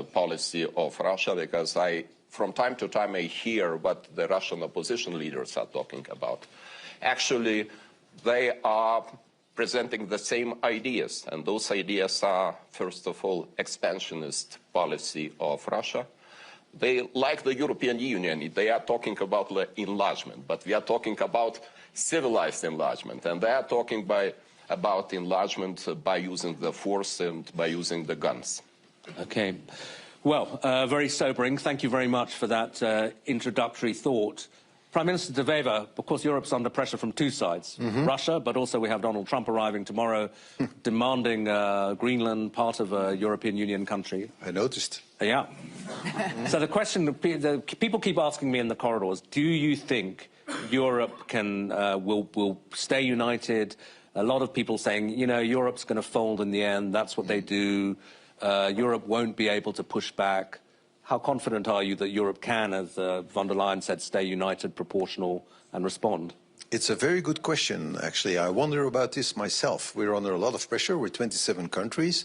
policy of Russia, because from time to time I hear what the Russian opposition leaders are talking about. Actually, they are presenting the same ideas, and those ideas are, first of all, expansionist policy of Russia. They, like the European Union, they are talking about enlargement, but we are talking about civilized enlargement, and they are talking about enlargement by using the force and by using the guns. Okay. Well, very sobering. Thank you very much for that introductory thought. Prime Minister De Wever, of course, Europe's under pressure from two sides. Russia, but also we have Donald Trump arriving tomorrow, demanding Greenland part of a European Union country. I noticed. Yeah. So the question, people keep asking me in the corridors, do you think Europe can, will stay united? A lot of people saying, you know, Europe's going to fold in the end, that's what they do. Europe won't be able to push back. How confident are you that Europe can, as von der Leyen said, stay united, proportional, and respond? It's a very good question, actually. I wonder about this myself. We're under a lot of pressure. We're 27 countries.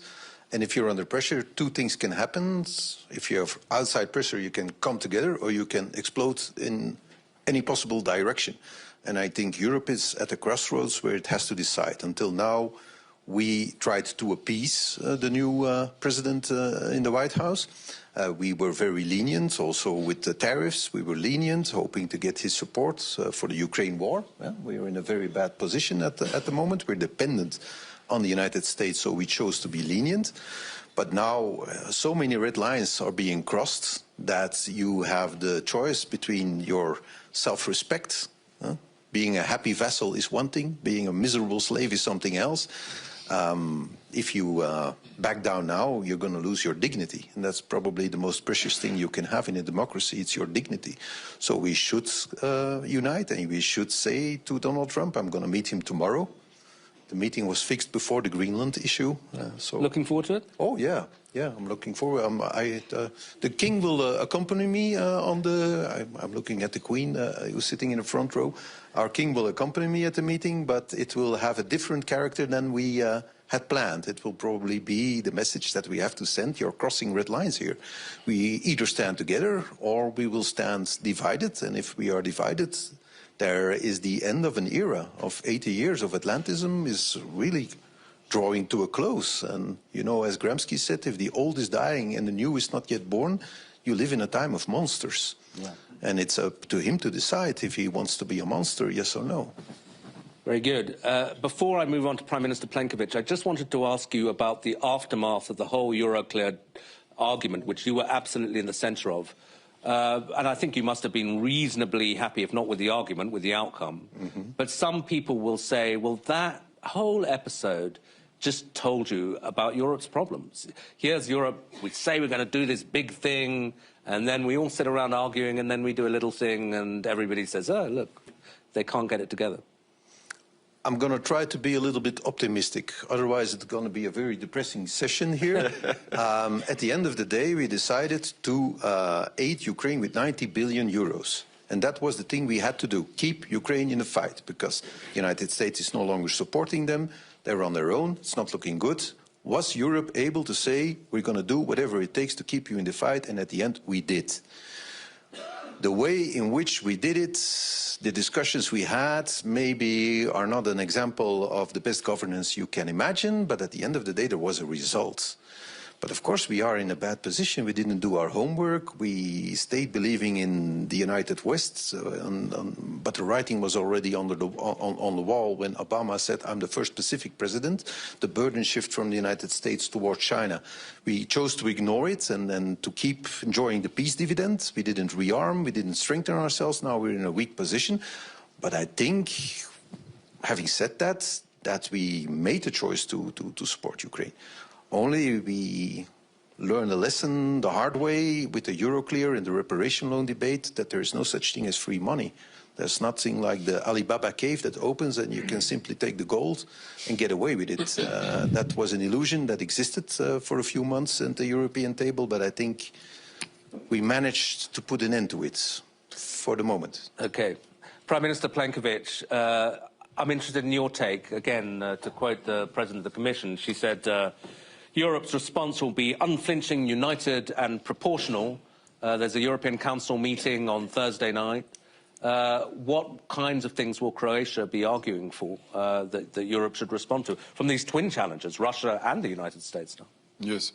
And if you're under pressure, two things can happen. If you have outside pressure, you can come together, or you can explode in any possible direction. And I think Europe is at a crossroads where it has to decide. Until now, we tried to appease the new president in the White House. We were very lenient, also with the tariffs. We were lenient, hoping to get his support for the Ukraine war. We are in a very bad position at the moment. We're dependent on the United States, so we chose to be lenient. But now so many red lines are being crossed that you have the choice between your self-respect. Being a happy vassal is one thing, being a miserable slave is something else. If you back down now, you're going to lose your dignity. And that's probably the most precious thing you can have in a democracy. It's your dignity. So we should unite, and we should say to Donald Trump, I'm going to meet him tomorrow. The meeting was fixed before the Greenland issue. So looking forward to it? Oh, yeah. Yeah, I'm looking forward. The king will accompany me on the... I'm looking at the queen who's sitting in the front row. Our king will accompany me at the meeting, but it will have a different character than we had planned. It will probably be the message that we have to send. You're crossing red lines here. We either stand together or we will stand divided. And if we are divided, there is the end of an era of 80 years of Atlantism is really drawing to a close. And, you know, as Gramsci said, if the old is dying and the new is not yet born, you live in a time of monsters. Yeah. And it's up to him to decide if he wants to be a monster, yes or no. Very good. Before I move on to Prime Minister Plenković, I just wanted to ask you about the aftermath of the whole Euroclear argument, which you were absolutely in the centre of. And I think you must have been reasonably happy, if not with the argument, with the outcome. But some people will say, well, that whole episode just told you about Europe's problems. Here's Europe, we say we're going to do this big thing, and then we all sit around arguing, and then we do a little thing, and everybody says, oh, look, they can't get it together. I'm going to try to be a little bit optimistic. Otherwise, it's going to be a very depressing session here. At the end of the day, we decided to aid Ukraine with 90 billion euros. And that was the thing we had to do, keep Ukraine in the fight, because the United States is no longer supporting them. They're on their own. It's not looking good. Was Europe able to say, we're going to do whatever it takes to keep you in the fight? And at the end, we did. The way in which we did it, the discussions we had, maybe are not an example of the best governance you can imagine, but at the end of the day, there was a result. But of course, we are in a bad position. We didn't do our homework. We stayed believing in the United West, but the writing was already on the wall when Obama said, I'm the first Pacific president, the burden shift from the United States towards China. We chose to ignore it and to keep enjoying the peace dividend. We didn't rearm, we didn't strengthen ourselves. Now we're in a weak position. But I think, having said that, that we made a choice to support Ukraine. Only we learned a lesson the hard way with the Euroclear and the reparation loan debate that there is no such thing as free money. There's nothing like the Alibaba cave that opens and you can simply take the gold and get away with it. That was an illusion that existed for a few months at the European table, but I think we managed to put an end to it for the moment. Okay. Prime Minister Plenković, I'm interested in your take. Again, to quote the President of the Commission, she said, Europe's response will be unflinching, united and proportional. There's a European Council meeting on Thursday night. What kinds of things will Croatia be arguing for that Europe should respond to from these twin challengers, Russia and the United States now? Yes.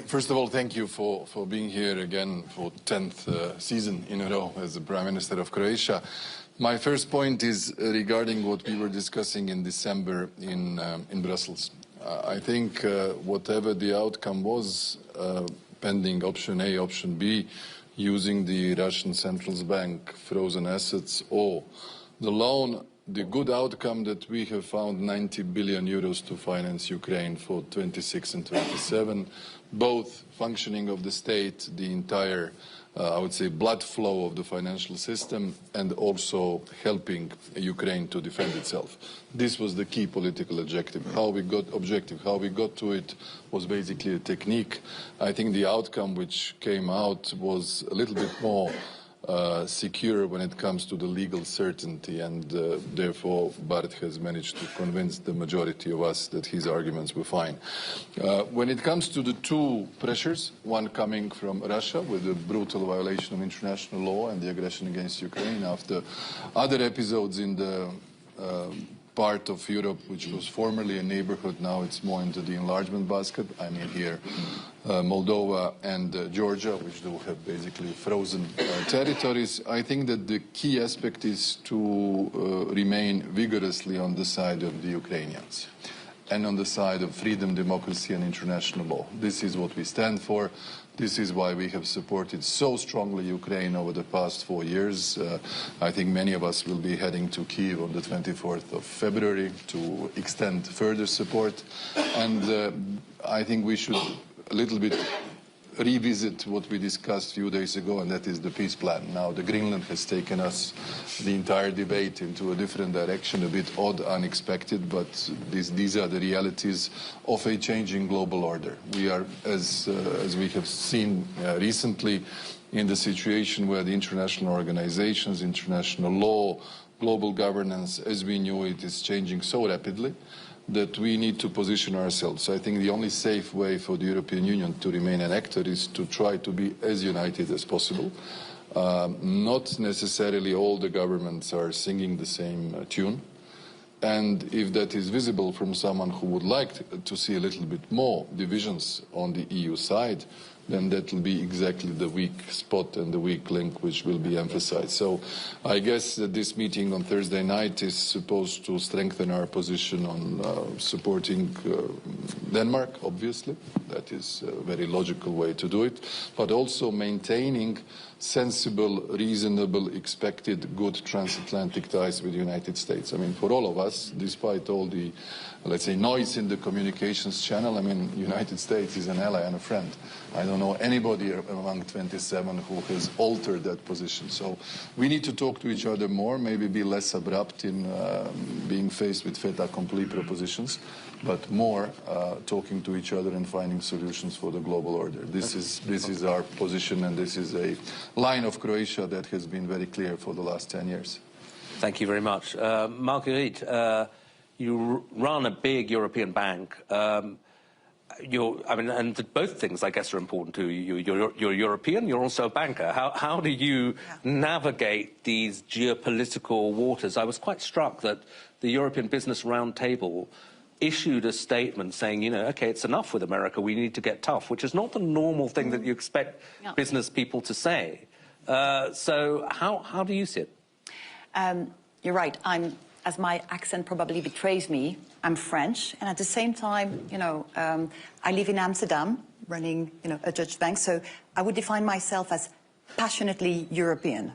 First of all, thank you for being here again for 10th season in a row as the Prime Minister of Croatia. My first point is regarding what we were discussing in December in Brussels. I think whatever the outcome was, pending option A, option B, using the Russian Central Bank frozen assets or the loan, the good outcome that we have found 90 billion euros to finance Ukraine for 26 and 27, both functioning of the state, the entire, I would say, blood flow of the financial system, and also helping Ukraine to defend itself. This was the key political objective. How we got to it was basically a technique. I think the outcome which came out was a little bit more secure when it comes to the legal certainty, and therefore Bart has managed to convince the majority of us that his arguments were fine. When it comes to the two pressures, one coming from Russia with the brutal violation of international law and the aggression against Ukraine after other episodes in the part of Europe which was formerly a neighborhood, now it's more into the enlargement basket. I mean here Moldova and Georgia, which do have basically frozen territories. I think that the key aspect is to remain vigorously on the side of the Ukrainians and on the side of freedom, democracy and international law. This is what we stand for. This is why we have supported so strongly Ukraine over the past 4 years. I think many of us will be heading to Kyiv on the 24th of February to extend further support. And I think we should a little bit revisit what we discussed a few days ago, and that is the peace plan. Now, the Greenland has taken us, the entire debate, into a different direction, a bit odd, unexpected, but these are the realities of a changing global order. We are, as we have seen recently, in the situation where the international organizations, international law, global governance, as we knew it, is changing so rapidly that we need to position ourselves. I think the only safe way for the European Union to remain an actor is to try to be as united as possible. Not necessarily all the governments are singing the same tune. And if that is visible from someone who would like to see a little bit more divisions on the EU side, then that will be exactly the weak spot and the weak link which will be emphasized. So I guess that this meeting on Thursday night is supposed to strengthen our position on supporting Denmark, obviously. That is a very logical way to do it, but also maintaining sensible, reasonable, expected, good transatlantic ties with the United States. I mean, for all of us, despite all the, let's say, noise in the communications channel, I mean, United States is an ally and a friend. I don't know anybody among 27 who has altered that position. So we need to talk to each other more, maybe be less abrupt in being faced with fait accompli propositions, but more talking to each other and finding solutions for the global order. This is our position, and this is a line of Croatia that has been very clear for the last 10 years. Thank you very much. Marguerite, you run a big European bank. And both things, I guess, are important to you. You're European, you're also a banker. How do you navigate these geopolitical waters? I was quite struck that the European Business Roundtable issued a statement saying, you know, okay, it's enough with America, we need to get tough, which is not the normal thing that you expect business people to say. So how do you see it? You're right. As my accent probably betrays me, I'm French, and at the same time, you know, I live in Amsterdam, running, you know, a Dutch bank, so I would define myself as passionately European.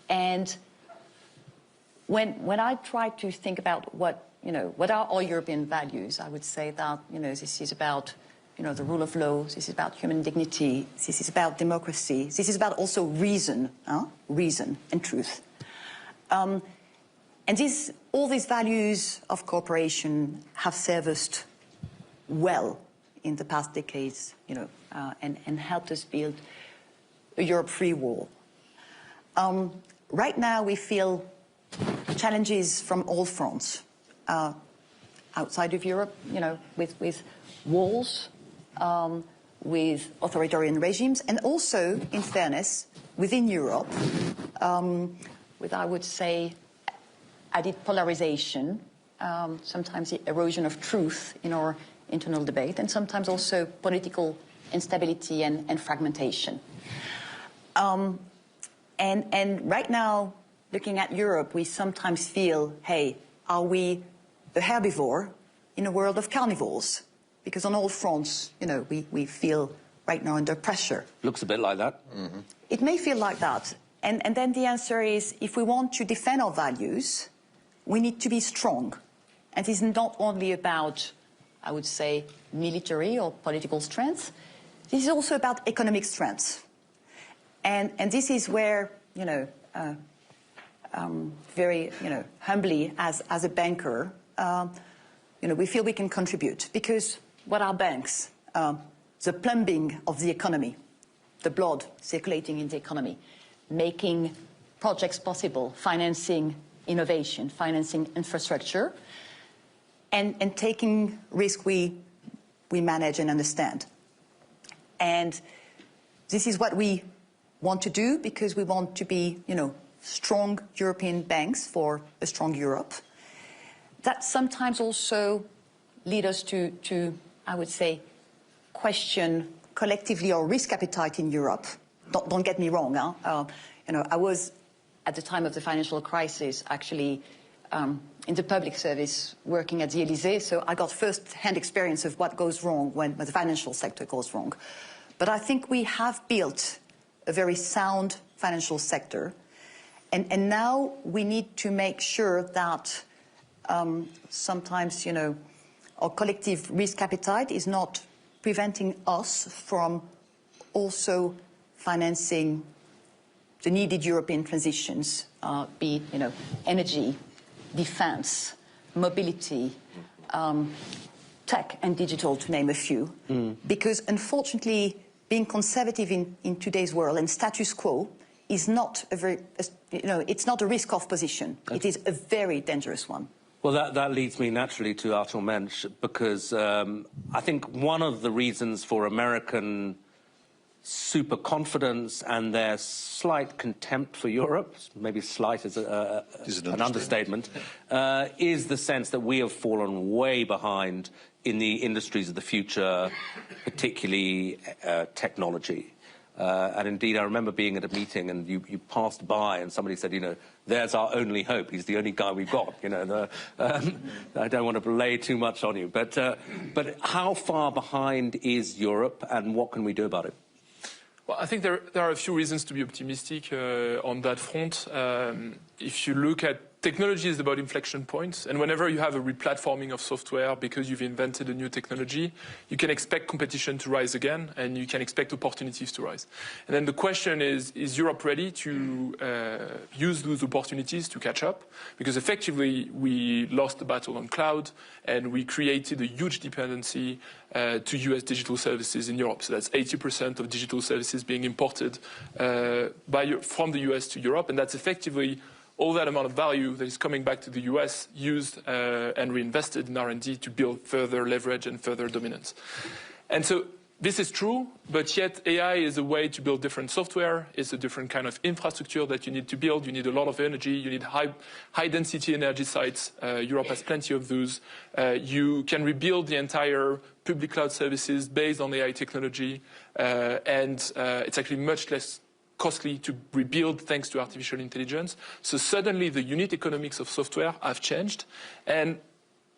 And when I try to think about what are all European values, I would say that, you know, this is about, you know, the rule of law, this is about human dignity, this is about democracy, this is about also reason and truth. And all these values of cooperation have served us well in the past decades, you know, and helped us build a Europe-free wall. Right now, we feel challenges from all fronts. Outside of Europe, you know, with wars with authoritarian regimes, and also, in fairness, within Europe, with, I would say, added polarization, sometimes the erosion of truth in our internal debate, and sometimes also political instability and fragmentation. And right now, looking at Europe, we sometimes feel, hey, are we a herbivore in a world of carnivores? Because on all fronts, you know, we feel right now under pressure. Looks a bit like that. Mm-hmm. It may feel like that. And then the answer is, if we want to defend our values, we need to be strong. And it's not only about, I would say, military or political strength. This is also about economic strength. And this is where, you know, very, you know, humbly as a banker, you know, we feel we can contribute. Because what are banks? The plumbing of the economy, the blood circulating in the economy, making projects possible, financing innovation, financing infrastructure, and taking risk we manage and understand. And this is what we want to do because we want to be, you know, strong European banks for a strong Europe. That sometimes also lead us to I would say, question collectively our risk appetite in Europe. Don't get me wrong. You know, I was, at the time of the financial crisis, actually in the public service working at the Élysée, so I got first-hand experience of what goes wrong when the financial sector goes wrong. But I think we have built a very sound financial sector, and now we need to make sure that sometimes, you know, our collective risk appetite is not preventing us from also financing the needed European transitions, be it, you know, energy, defense, mobility, tech and digital, to name a few. Because unfortunately, being conservative in today's world and status quo is not a very, you know, it's not a risk-off position. It is a very dangerous one. Well, that leads me naturally to Artur Mensch, because I think one of the reasons for American super confidence and their slight contempt for Europe, maybe slight is an understatement, is the sense that we have fallen way behind in the industries of the future, particularly technology. And indeed, I remember being at a meeting and you passed by and somebody said, you know, there's our only hope. He's the only guy we've got. You know, I don't want to lay too much on you. But how far behind is Europe and what can we do about it? Well, I think there are a few reasons to be optimistic on that front. If you look at technology is about inflection points, and whenever you have a replatforming of software because you've invented a new technology, you can expect competition to rise again, and you can expect opportunities to rise. And then the question is Europe ready to use those opportunities to catch up? Because effectively, we lost the battle on cloud, and we created a huge dependency to US digital services in Europe. So that's 80% of digital services being imported from the US to Europe, and that's effectively all that amount of value that is coming back to the US used and reinvested in R&D to build further leverage and further dominance. And so this is true, but yet AI is a way to build different software. It's a different kind of infrastructure that you need to build. You need a lot of energy. You need high density energy sites. Europe has plenty of those. You can rebuild the entire public cloud services based on AI technology. And it's actually much less costly to rebuild thanks to artificial intelligence. So suddenly the unit economics of software have changed. And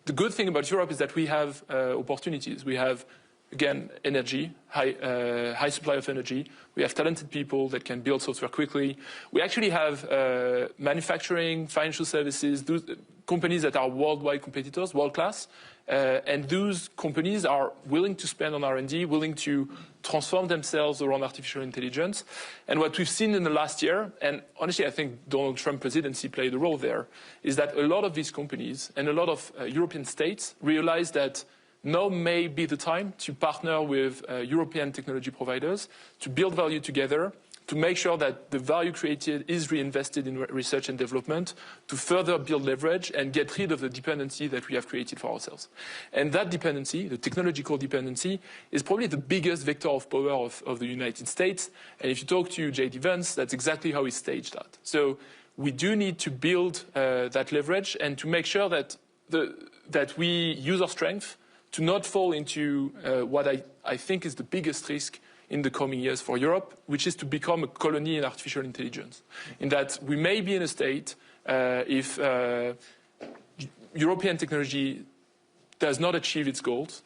the good thing about Europe is that we have opportunities. We have, again, energy, high supply of energy. We have talented people that can build software quickly. We actually have manufacturing, financial services, those companies that are worldwide competitors, world-class. And those companies are willing to spend on R&D, willing to transform themselves around artificial intelligence. And what we've seen in the last year, and honestly, I think Donald Trump presidency played a role there, is that a lot of these companies and a lot of European states realize that now may be the time to partner with European technology providers to build value together, to make sure that the value created is reinvested in research and development to further build leverage and get rid of the dependency that we have created for ourselves. And that dependency, the technological dependency, is probably the biggest vector of power of the United States. And if you talk to J.D. Vance, that's exactly how he staged that. So we do need to build that leverage and to make sure that that we use our strength to not fall into what I think is the biggest risk in the coming years for Europe, which is to become a colony in artificial intelligence. In that we may be in a state, if European technology does not achieve its goals,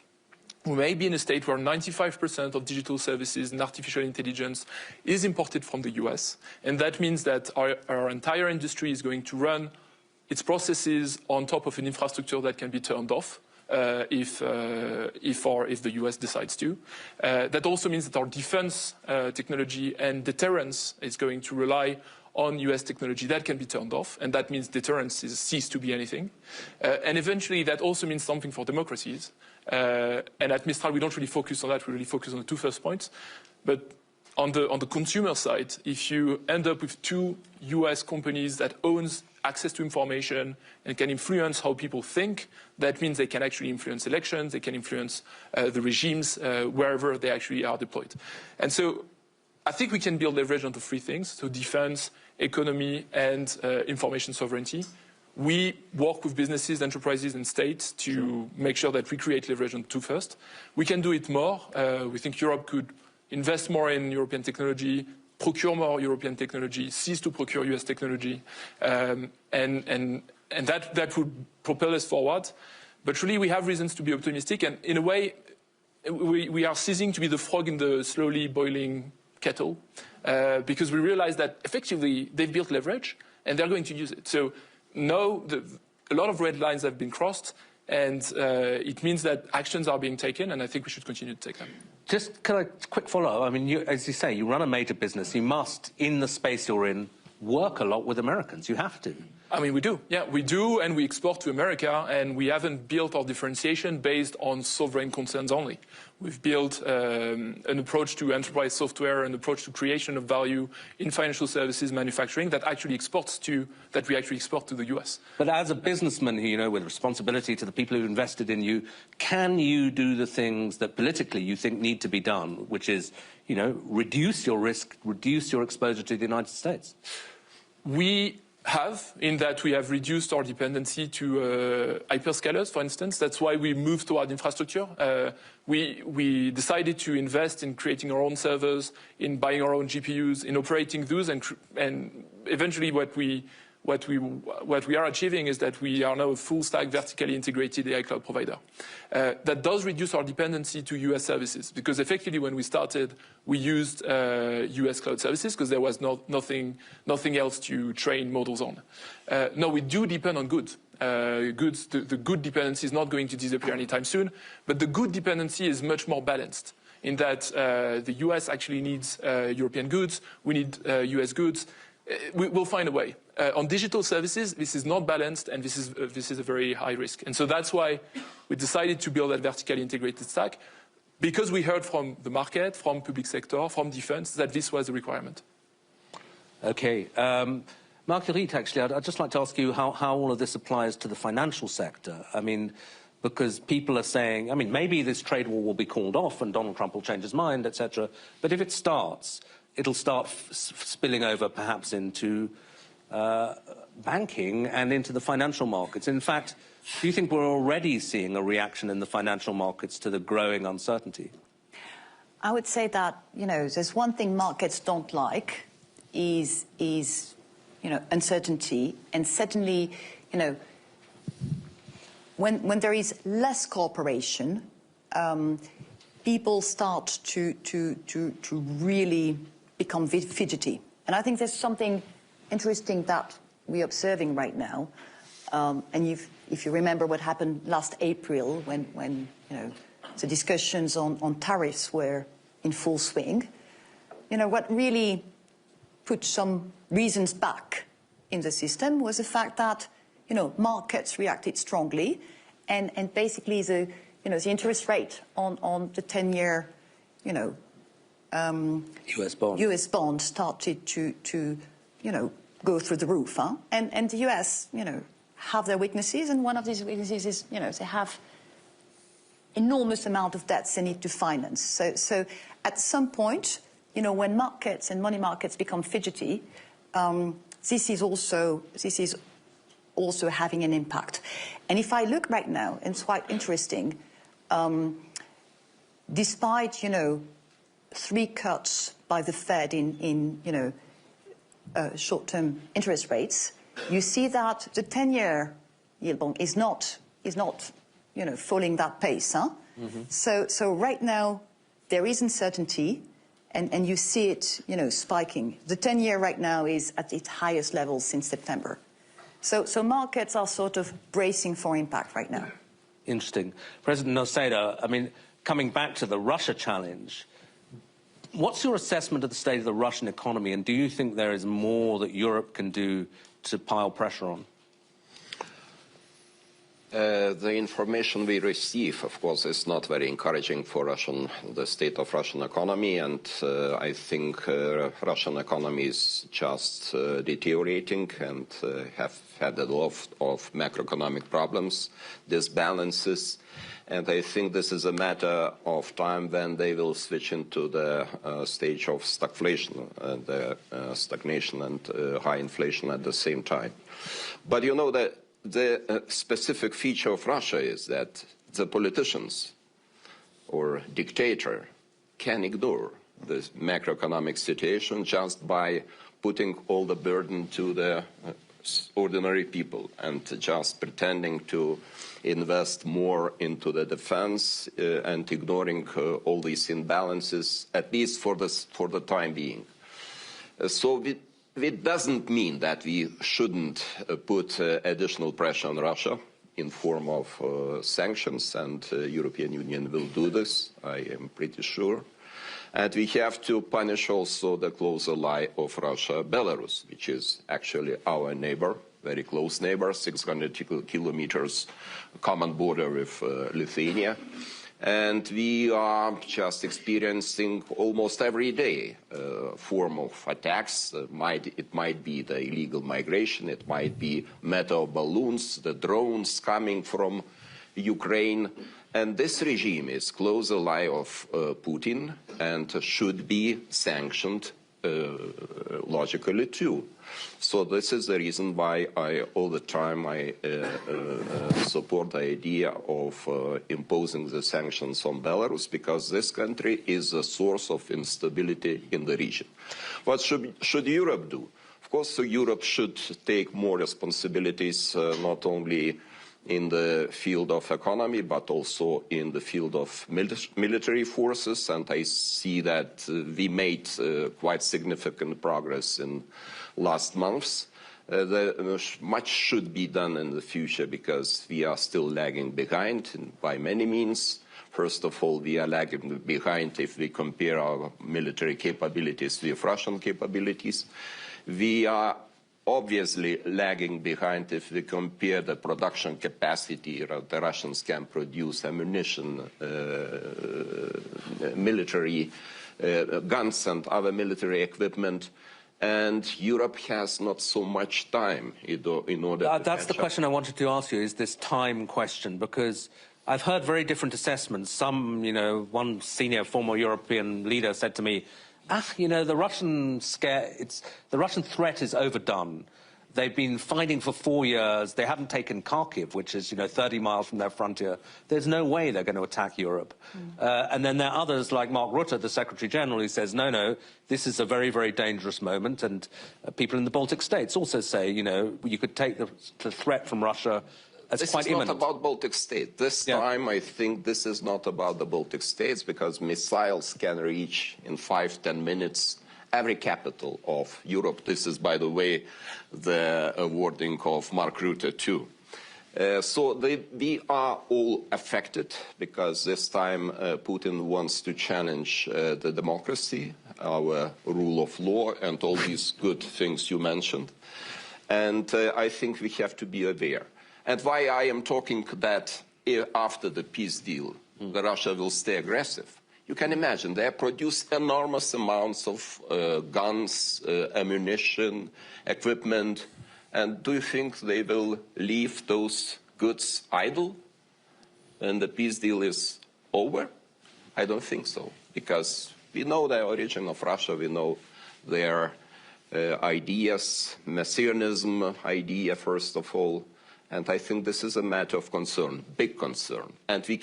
we may be in a state where 95% of digital services and artificial intelligence is imported from the US. And that means that our entire industry is going to run its processes on top of an infrastructure that can be turned off. If the US decides to. That also means that our defense technology and deterrence is going to rely on US technology that can be turned off, and that means deterrence cease to be anything. And eventually that also means something for democracies. And at Mistral we don't really focus on that, we really focus on the two first points. But on the consumer side, if you end up with two US companies that owns access to information and can influence how people think, that means they can actually influence elections, they can influence the regimes wherever they actually are deployed. And so I think we can build leverage onto three things, so defense, economy, and information sovereignty. We work with businesses, enterprises, and states to make sure that we create leverage on two first. We can do it more. We think Europe could invest more in European technology, procure more European technology, cease to procure US technology, and that would propel us forward. But really we have reasons to be optimistic, and in a way we are ceasing to be the frog in the slowly boiling kettle, because we realize that effectively they've built leverage and they're going to use it. So no, a lot of red lines have been crossed, and it means that actions are being taken, and I think we should continue to take them. Just kind of quick follow-up. I mean, as you say, you run a major business. You must, in the space you're in, work a lot with Americans. You have to. I mean, we do. Yeah, we do, and we export to America, and we haven't built our differentiation based on sovereign concerns only. We've built an approach to enterprise software, an approach to creation of value in financial services manufacturing that we actually export to the US. But as a businessman, you know, with responsibility to the people who invested in you, can you do the things that politically you think need to be done, which is, you know, reduce your risk, reduce your exposure to the United States? We have, in that we have reduced our dependency to hyperscalers, for instance. That's why we moved toward infrastructure. We decided to invest in creating our own servers, in buying our own GPUs, in operating those, and eventually what we are achieving is that we are now a full stack vertically integrated AI cloud provider. That does reduce our dependency to US services, because effectively when we started, we used US cloud services because there was nothing else to train models on. Now we do depend on goods. The good dependency is not going to disappear anytime soon, but the good dependency is much more balanced in that the US actually needs European goods, we need US goods. We'll find a way. On digital services, this is not balanced, and this is a very high risk. And so that's why we decided to build that vertically integrated stack, because we heard from the market, from public sector, from defense, that this was a requirement. Okay. Marguerite, actually, I'd just like to ask you how all of this applies to the financial sector. I mean, because people are saying, I mean, maybe this trade war will be called off and Donald Trump will change his mind, etc. But if it starts, it'll start spilling over perhaps into banking and into the financial markets. In fact, do you think we're already seeing a reaction in the financial markets to the growing uncertainty? I would say that, you know, there's one thing markets don't like is you know, uncertainty. And certainly, you know, when there is less cooperation, people start to really become fidgety. And I think there's something interesting that we're observing right now. And if you remember what happened last April when you know, the discussions on tariffs were in full swing, you know, what really put some reasons back in the system was the fact that, you know, markets reacted strongly, and basically the interest rate on the 10-year, you know, US bonds started to go through the roof. Huh? And the US, have their weaknesses, and one of these weaknesses is, they have enormous amount of debts they need to finance. So at some point, when markets and money markets become fidgety, this is also having an impact. And if I look right now, and it's quite interesting, despite 3 cuts by the Fed in short-term interest rates, you see that the 10-year yield bond is not following that pace. Huh? Mm-hmm. So right now there is uncertainty, and you see it spiking. The 10-year right now is at its highest level since September. So markets are sort of bracing for impact right now. Interesting. President Nausėda, I mean, coming back to the Russia challenge, what's your assessment of the state of the Russian economy, and do you think there is more that Europe can do to pile pressure on? The information we receive, of course, is not very encouraging for the state of Russian economy, and I think Russian economy is just deteriorating and have had a lot of macroeconomic problems, disbalances, and I think this is a matter of time when they will switch into the stage of stagflation, stagnation and high inflation at the same time. But that the specific feature of Russia is that the politicians or dictator can ignore the macroeconomic situation just by putting all the burden to the ordinary people and just pretending to invest more into the defense and ignoring all these imbalances, at least for the time being. So it doesn't mean that we shouldn't put additional pressure on Russia in form of sanctions, and the European Union will do this, I am pretty sure. And we have to punish also the close ally of Russia, Belarus, which is actually our neighbor, very close neighbor, 600 kilometers common border with Lithuania. And we are just experiencing almost every day a form of attacks. It might be the illegal migration, it might be metal balloons, the drones coming from Ukraine. And this regime is close ally of Putin and should be sanctioned logically too. So this is the reason why all the time I support the idea of imposing the sanctions on Belarus, because this country is a source of instability in the region. What should Europe do? Of course, Europe should take more responsibilities, not only in the field of economy, but also in the field of military forces. And I see that we made quite significant progress in last months. Much should be done in the future because we are still lagging behind by many means. First of all, we are lagging behind if we compare our military capabilities with Russian capabilities. We are obviously lagging behind if we compare the production capacity. The Russians can produce ammunition, military guns and other military equipment, and Europe has not so much time in order to That's the question I wanted to ask you, is this time question, because I've heard very different assessments. Some, one senior former European leader said to me, the Russian threat is overdone. They've been fighting for 4 years. They haven't taken Kharkiv, which is, 30 miles from their frontier. There's no way they're going to attack Europe. And then there are others like Mark Rutte, the Secretary General, who says, no, this is a very, very dangerous moment. And people in the Baltic states also say, you could take the threat from Russia. This is not about Baltic states. This time, I think this is not about the Baltic states, because missiles can reach in 5–10 minutes every capital of Europe. This is, by the way, the wording of Mark Rutte too. So we are all affected, because this time Putin wants to challenge the democracy, our rule of law, and all these good things you mentioned. And I think we have to be aware. And why I am talking that after the peace deal, Russia will stay aggressive. You can imagine, they produce enormous amounts of guns, ammunition, equipment, and do you think they will leave those goods idle when the peace deal is over? I don't think so, because we know the origin of Russia, we know their ideas, messianism idea, first of all, and I think this is a matter of concern, big concern, and we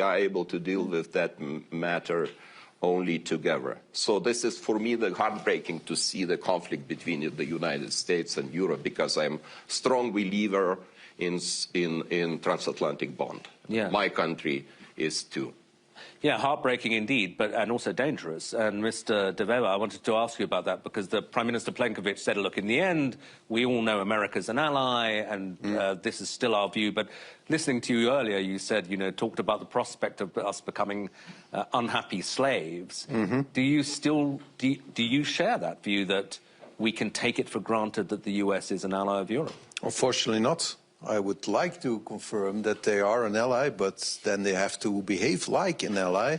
are able to deal with that matter only together. So this is, for me, the heartbreaking to see the conflict between the United States and Europe, because I'm a strong believer in transatlantic bond. Yeah. My country is too. Yeah, heartbreaking indeed, and also dangerous. And Mr. De Wever, I wanted to ask you about that, because the Prime Minister Plenković said, look, in the end, we all know America's an ally, and this is still our view. But listening to you earlier, you said, talked about the prospect of us becoming unhappy slaves. Do you share that view that we can take it for granted that the US is an ally of Europe? Unfortunately not. I would like to confirm that they are an ally, but then they have to behave like an ally.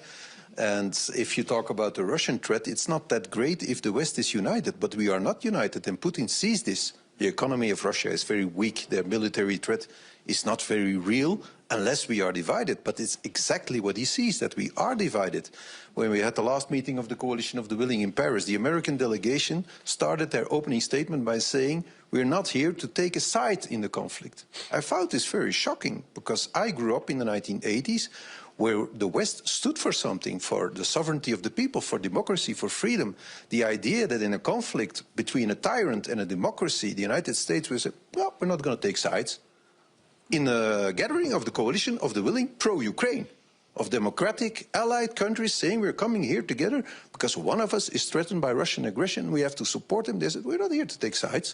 And if you talk about the Russian threat, it's not that great if the West is united, but we are not united, and Putin sees this. The economy of Russia is very weak. Their military threat is not very real unless we are divided. But it's exactly what he sees, that we are divided. When we had the last meeting of the Coalition of the Willing in Paris, the American delegation started their opening statement by saying, we're not here to take a side in the conflict. I found this very shocking, because I grew up in the 1980s, where the West stood for something, for the sovereignty of the people, for democracy, for freedom. The idea that in a conflict between a tyrant and a democracy, the United States will say, well, we're not going to take sides. In a gathering of the Coalition of the Willing pro-Ukraine, of democratic allied countries saying we're coming here together because one of us is threatened by Russian aggression, we have to support him. They said, we're not here to take sides.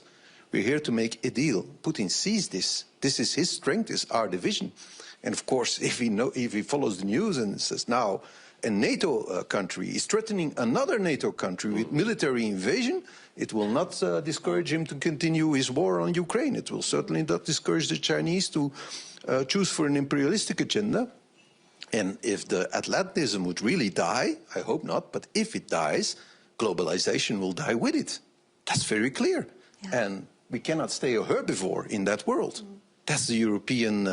We're here to make a deal. Putin sees this. This is his strength, is our division. And of course, if he follows the news and says now a NATO country is threatening another NATO country with military invasion, it will not discourage him to continue his war on Ukraine. It will certainly not discourage the Chinese to choose for an imperialistic agenda. And if the Atlantism would really die, I hope not, but if it dies, globalization will die with it. That's very clear. Yeah. And we cannot stay a herbivore in that world. That's the European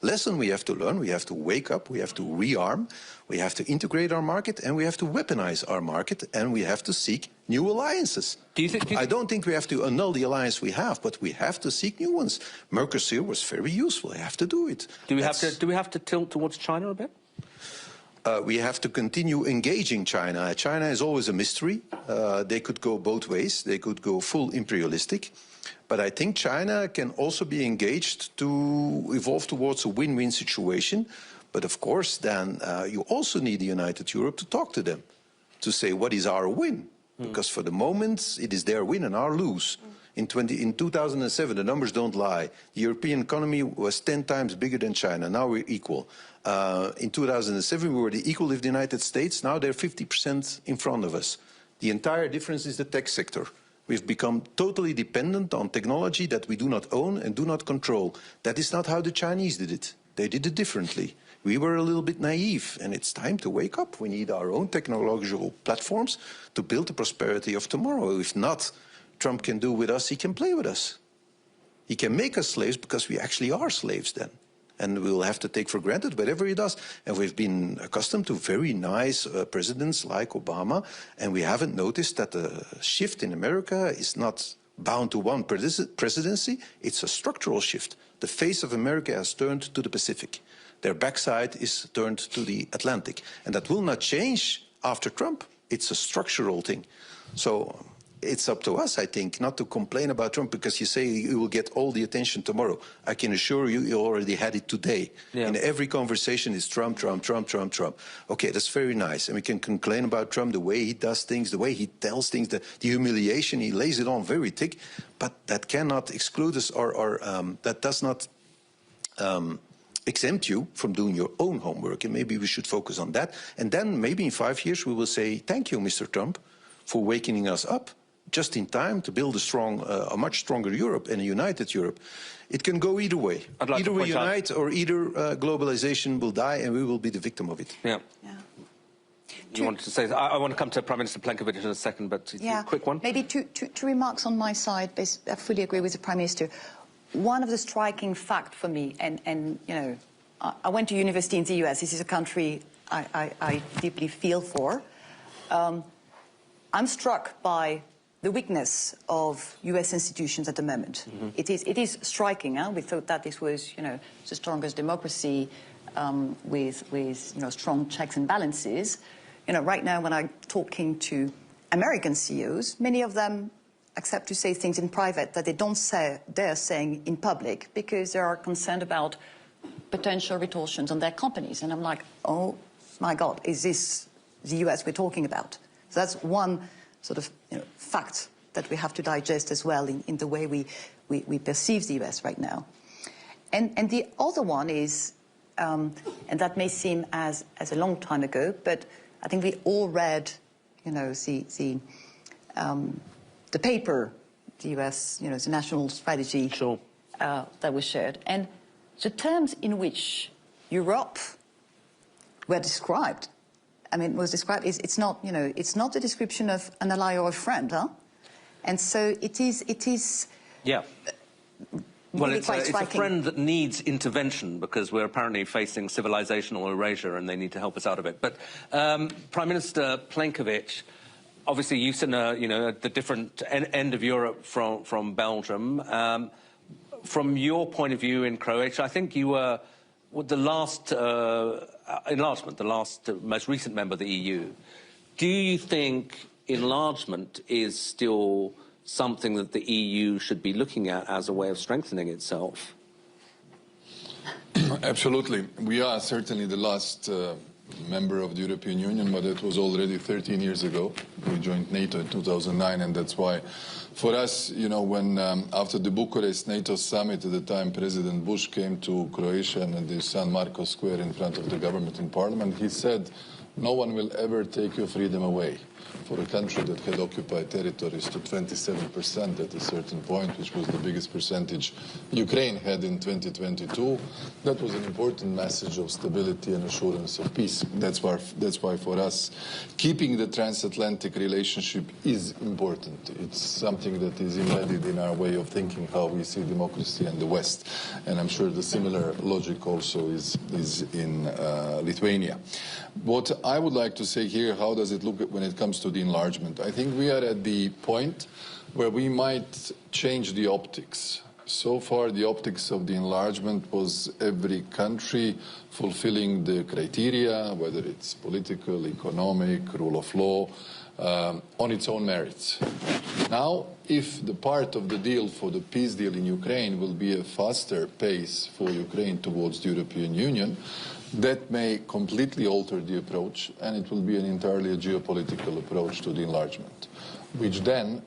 lesson we have to learn. We have to wake up, we have to rearm, we have to integrate our market, and we have to weaponize our market, and we have to seek new alliances. I don't think we have to annul the alliance we have, but we have to seek new ones. Mercosur was very useful. We have to do it. Do we have to tilt towards China a bit? We have to continue engaging China. China is always a mystery. They could go both ways. They could go full imperialistic. But I think China can also be engaged to evolve towards a win-win situation. But of course, then you also need the United Europe to talk to them, to say what is our win. Because for the moment, it is their win and our lose. In 2007, the numbers don't lie. The European economy was 10 times bigger than China. Now we're equal. In 2007, we were equal with the United States. Now they're 50% in front of us. The entire difference is the tech sector. We've become totally dependent on technology that we do not own and do not control. That is not how the Chinese did it. They did it differently. We were a little bit naive, and it's time to wake up. We need our own technological platforms to build the prosperity of tomorrow. If not, Trump can do with us, he can play with us. He can make us slaves because we actually are slaves then. And we'll have to take for granted whatever he does. And we've been accustomed to very nice presidents like Obama, and we haven't noticed that the shift in America is not bound to one presidency. It's a structural shift. The face of America has turned to the Pacific. Their backside is turned to the Atlantic. And that will not change after Trump. It's a structural thing. So it's up to us, I think, not to complain about Trump because you say you will get all the attention tomorrow. I can assure you, you already had it today. Yeah. In every conversation, it's Trump, Trump, Trump, Trump, Trump. Okay, that's very nice. And we can complain about Trump, the way he does things, the way he tells things, the humiliation, he lays it on very thick. But that cannot exclude us or that does not exempt you from doing your own homework. And maybe we should focus on that. And then maybe in 5 years, we will say, thank you, Mr. Trump, for waking us up just in time to build a much stronger Europe and a united Europe. It can go either way. Either we unite or either globalization will die and we will be the victim of it. Yeah. You wanted to say, I want to come to Prime Minister Plenković in a second, but a quick one. Maybe two remarks on my side. I fully agree with the Prime Minister. One of the striking facts for me, and you know, I went to university in the US. This is a country I deeply feel for. I'm struck by the weakness of US institutions at the moment. Mm-hmm. It is striking. Huh? We thought that this was, you know, the strongest democracy with you know, strong checks and balances. You know, right now when I'm talking to American CEOs, many of them accept to say things in private that they don't dare saying in public because they are concerned about potential retortions on their companies. And I'm like, oh my God, is this the US we're talking about? So that's one sort of, you know, fact that we have to digest as well in the way we perceive the US right now. And the other one is, and that may seem as a long time ago, but I think we all read, you know, the paper, the US, you know, the national strategy that was shared. And the terms in which Europe were described, I mean, was described, it's not, you know, it's not a description of an ally or a friend, huh? And so it is yeah. Well, really it's a friend that needs intervention because we're apparently facing civilizational erasure and they need to help us out of it. But Prime Minister Plenković, obviously you sit in you know, at the different end of Europe from Belgium. From your point of view in Croatia, I think you were the last enlargement, the last most recent member of the EU. Do you think enlargement is still something that the EU should be looking at as a way of strengthening itself? Absolutely. We are certainly the last member of the European Union, but it was already 13 years ago. We joined NATO in 2009, and that's why, for us, you know, when after the Bucharest NATO summit at the time, President Bush came to Croatia and at the San Marcos Square in front of the government and parliament, he said, no one will ever take your freedom away. For a country that had occupied territories to 27% at a certain point, which was the biggest percentage Ukraine had in 2022, that was an important message of stability and assurance of peace. That's why for us, keeping the transatlantic relationship is important. It's something that is embedded in our way of thinking, how we see democracy in the West. And I'm sure the similar logic also is in Lithuania. What I would like to say here, how does it look when it comes to the enlargement? I think we are at the point where we might change the optics. So far, the optics of the enlargement was every country fulfilling the criteria, whether it's political, economic, rule of law, on its own merits. Now, if the part of the deal for the peace deal in Ukraine will be a faster pace for Ukraine towards the European Union, that may completely alter the approach, and it will be an entirely geopolitical approach to the enlargement, which then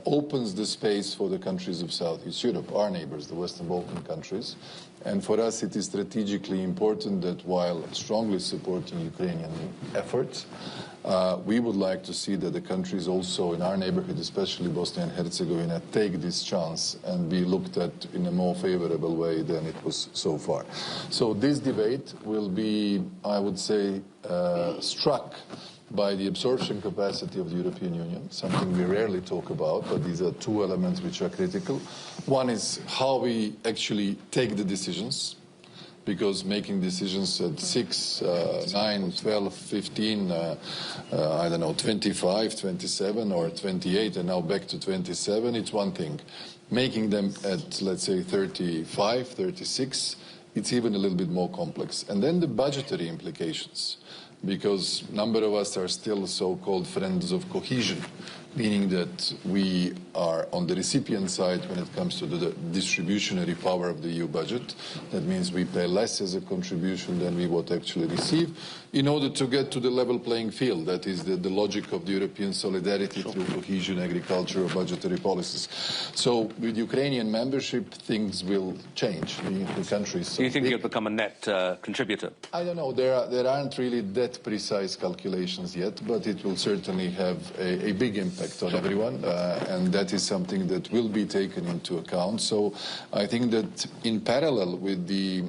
opens the space for the countries of Southeast Europe, our neighbors, the Western Balkan countries. And for us, it is strategically important that while strongly supporting Ukrainian efforts, we would like to see that the countries also in our neighborhood, especially Bosnia and Herzegovina, take this chance and be looked at in a more favorable way than it was so far. So this debate will be, I would say, struck by the absorption capacity of the European Union, something we rarely talk about, but these are two elements which are critical. One is how we actually take the decisions, because making decisions at 6, 9, 12, 15, I don't know, 25, 27 or 28 and now back to 27, it's one thing. Making them at, let's say, 35, 36, it's even a little bit more complex. And then the budgetary implications, because a number of us are still so-called friends of cohesion, meaning that we are on the recipient side when it comes to the distributionary power of the EU budget. That means we pay less as a contribution than we would actually receive in order to get to the level playing field. That is the logic of the European solidarity through cohesion, agriculture, or budgetary policies. So with Ukrainian membership, things will change. The country is so Do you think big. you'll become a net contributor? I don't know. There aren't really that precise calculations yet, but it will certainly have a big impact impact on everyone, and that is something that will be taken into account. So I think that in parallel with the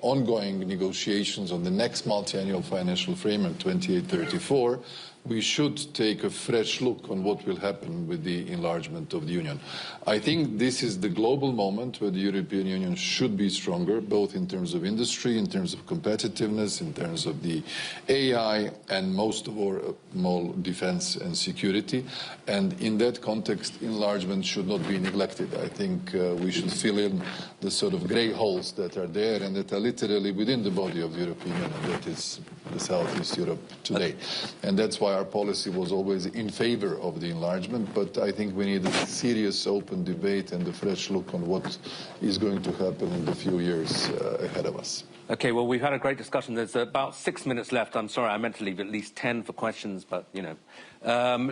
ongoing negotiations on the next multi-annual financial framework 28-34, we should take a fresh look on what will happen with the enlargement of the Union. I think this is the global moment where the European Union should be stronger, both in terms of industry, in terms of competitiveness, in terms of the AI, and most of all, defense and security. And in that context, enlargement should not be neglected. I think we should fill in the sort of grey holes that are there and that are literally within the body of the European Union, and that is the Southeast Europe today. And that's why our policy was always in favor of the enlargement, but I think we need a serious open debate and a fresh look on what is going to happen in the few years ahead of us. Okay, well, we've had a great discussion. There's about 6 minutes left. I'm sorry, I meant to leave at least 10 for questions, but, you know.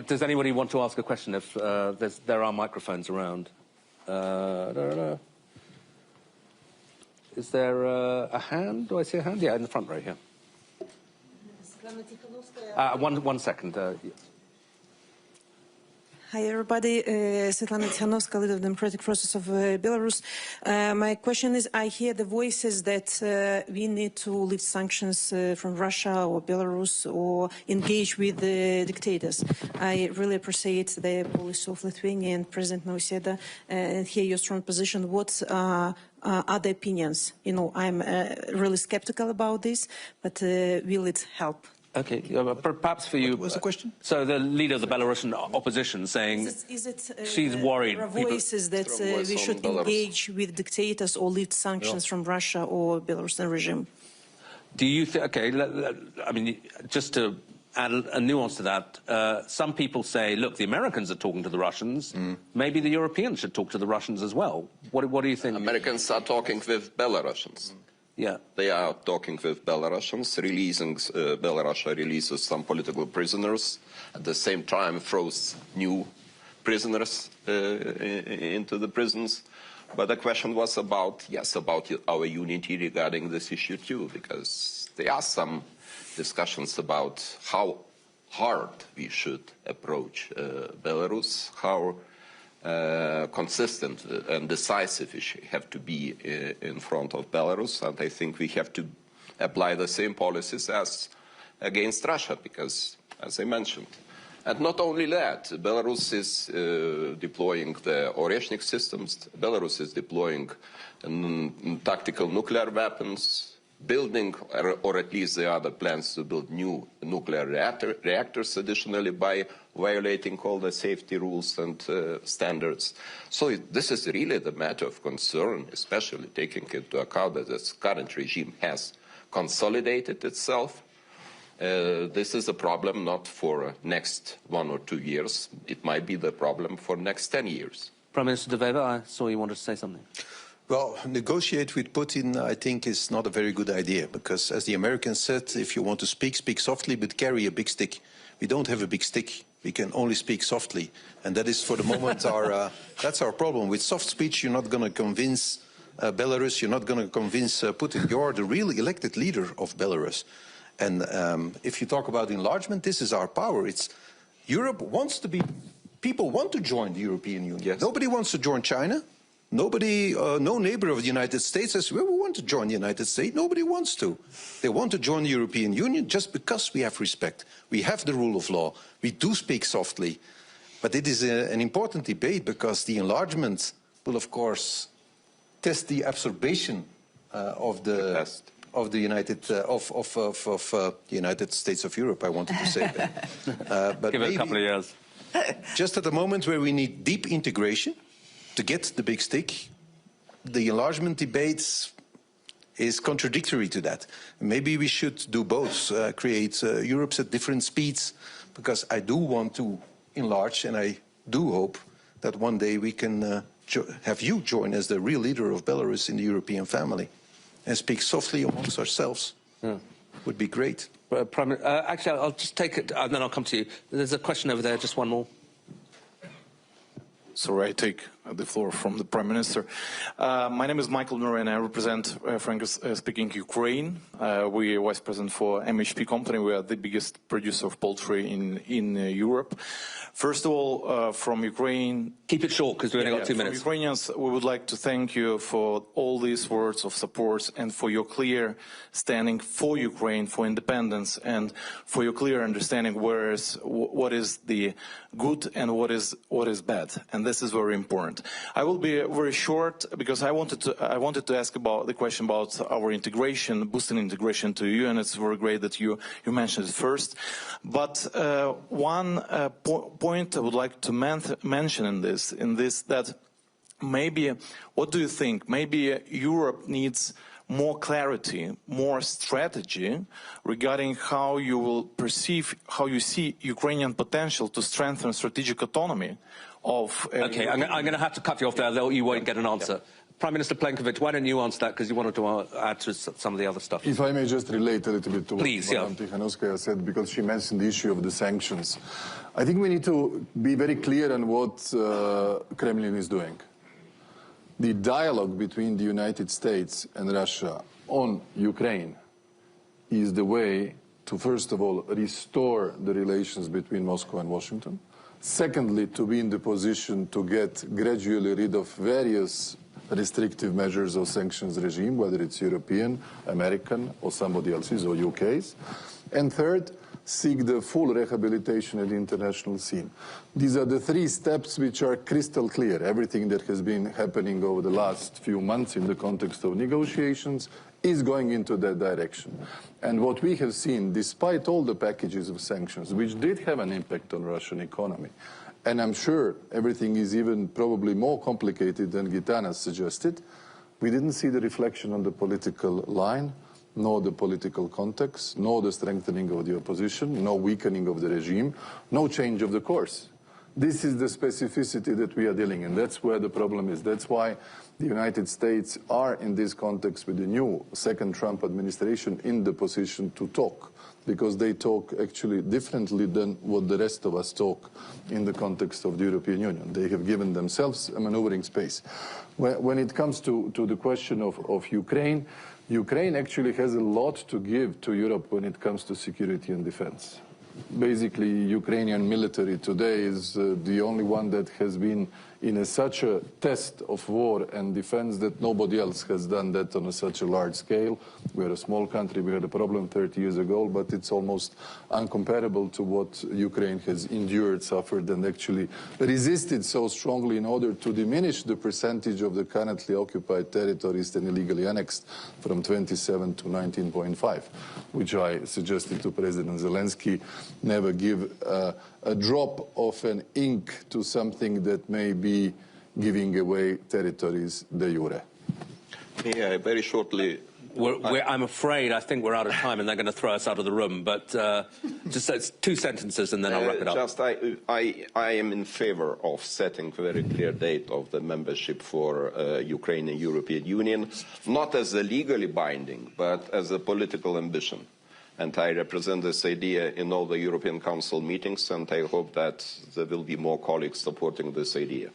Does anybody want to ask a question if there are microphones around? Is there a hand? Do I see a hand? Yeah, in the front row here. One second. Hi, everybody. Svetlana Tikhanovskaya, Leader of the Democratic Process of Belarus. My question is, I hear the voices that we need to lift sanctions from Russia or Belarus or engage with the dictators. I really appreciate the policy of Lithuania and President Nausėda and hear your strong position. What are the opinions? You know, I'm really skeptical about this, but will it help? Okay, perhaps for you. What was the question? So the leader of the Belarusian opposition saying she's worried. There are voices that we should engage with dictators or lift sanctions from Russia or Belarusian regime. Do you think? Okay, I mean, just to add a nuance to that, some people say, look, the Americans are talking to the Russians. Maybe the Europeans should talk to the Russians as well. What do you think? Americans are talking with Belarusians. Yeah. They are talking with Belarusians, Belarus releases some political prisoners, at the same time throws new prisoners into the prisons. But the question was about, yes, about our unity regarding this issue too, because there are some discussions about how hard we should approach Belarus, how consistent and decisive we have to be in front of Belarus, and I think we have to apply the same policies as against Russia, because, as I mentioned, and not only that, Belarus is deploying the Oreshnik systems, Belarus is deploying tactical nuclear weapons, building, or at least there are the plans to build new nuclear reactors additionally by violating all the safety rules and standards. So this is really the matter of concern, especially taking into account that this current regime has consolidated itself. This is a problem not for next 1 or 2 years. It might be the problem for next 10 years. Prime Minister De Wever, I saw you wanted to say something. Well, negotiate with Putin, I think, is not a very good idea, because, as the Americans said, if you want to speak, speak softly, but carry a big stick. We don't have a big stick. We can only speak softly. And that is, for the moment, that's our problem. With soft speech, you're not going to convince Belarus, you're not going to convince Putin. You're the real elected leader of Belarus. And if you talk about enlargement, this is our power. It's Europe wants to be, people want to join the European Union. Yes. Nobody wants to join China. Nobody, no neighbor of the United States says, well, we want to join the United States. Nobody wants to. They want to join the European Union just because we have respect. We have the rule of law. We do speak softly. But it is an important debate, because the enlargement will, of course, test the absorption of the United States of Europe, I wanted to say that. But give it a couple of years. Just at the moment where we need deep integration to get the big stick, the enlargement debate is contradictory to that. Maybe we should do both, create Europes at different speeds, because I do want to enlarge, and I do hope that one day we can have you join as the real leader of Belarus in the European family and speak softly amongst ourselves. Yeah. Would be great. Actually, I'll just take it, and then I'll come to you. There's a question over there, just one more. Sorry, I take the floor from the Prime Minister. My name is Michael Murray, and I represent, frankly speaking, Ukraine. We are vice president for MHP company. We are the biggest producer of poultry in Europe. First of all, from Ukraine... Keep it short, because we've only got 2 minutes. From Ukrainians, we would like to thank you for all these words of support and for your clear standing for Ukraine, for independence, and for your clear understanding what is the good and what is bad. And this is very important. I will be very short, because I wanted to ask about the question about our integration, boosting integration to EU, and it's very great that you mentioned it first. But one point I would like to mention in this, that maybe, what do you think? Maybe Europe needs more clarity, more strategy regarding how you will perceive, how you see Ukrainian potential to strengthen strategic autonomy of... Okay, I'm going to have to cut you off there, though you won't get an answer. Yeah. Prime Minister Plenković, why don't you answer that, because you wanted to add to some of the other stuff. If I may just relate a little bit to what Madam Tikhanovskaya said, because she mentioned the issue of the sanctions. I think we need to be very clear on what Kremlin is doing. The dialogue between the United States and Russia on Ukraine is the way to, first of all, restore the relations between Moscow and Washington. Secondly, to be in the position to get gradually rid of various restrictive measures or sanctions regime, whether it's European, American, or somebody else's, or UK's. And third, seek the full rehabilitation at the international scene. These are the 3 steps which are crystal clear. Everything that has been happening over the last few months in the context of negotiations is going into that direction. And what we have seen, despite all the packages of sanctions, which did have an impact on Russian economy, and I'm sure everything is even probably more complicated than Gitanas suggested, we didn't see the reflection on the political line, nor the political context, nor the strengthening of the opposition, no weakening of the regime, no change of the course. This is the specificity that we are dealing in. That's where the problem is. That's why the United States are, in this context, with the new second Trump administration, in the position to talk, because they talk actually differently than what the rest of us talk in the context of the European Union. They have given themselves a maneuvering space. When it comes to the question of Ukraine, Ukraine actually has a lot to give to Europe when it comes to security and defense. Basically, Ukrainian military today is the only one that has been in such a test of war and defense that nobody else has done that on such a large scale. We are a small country. We had a problem 30 years ago, but it's almost uncomparable to what Ukraine has endured, suffered, and actually resisted so strongly in order to diminish the percentage of the currently occupied territories and illegally annexed from 27 to 19.5, which I suggested to President Zelensky, never give a drop of an ink to something that may be giving away territories de jure. Yeah, very shortly. I'm afraid I think we're out of time and they're going to throw us out of the room, but just 2 sentences and then I'll wrap it up. I am in favor of setting a very clear date of the membership for Ukraine and European Union, not as a legally binding, but as a political ambition. And I represent this idea in all the European Council meetings, and I hope that there will be more colleagues supporting this idea.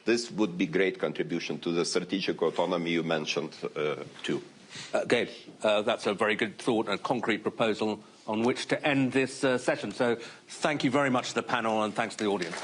This would be a great contribution to the strategic autonomy you mentioned too. Gabe, that's a very good thought, a concrete proposal on which to end this session. So thank you very much to the panel and thanks to the audience.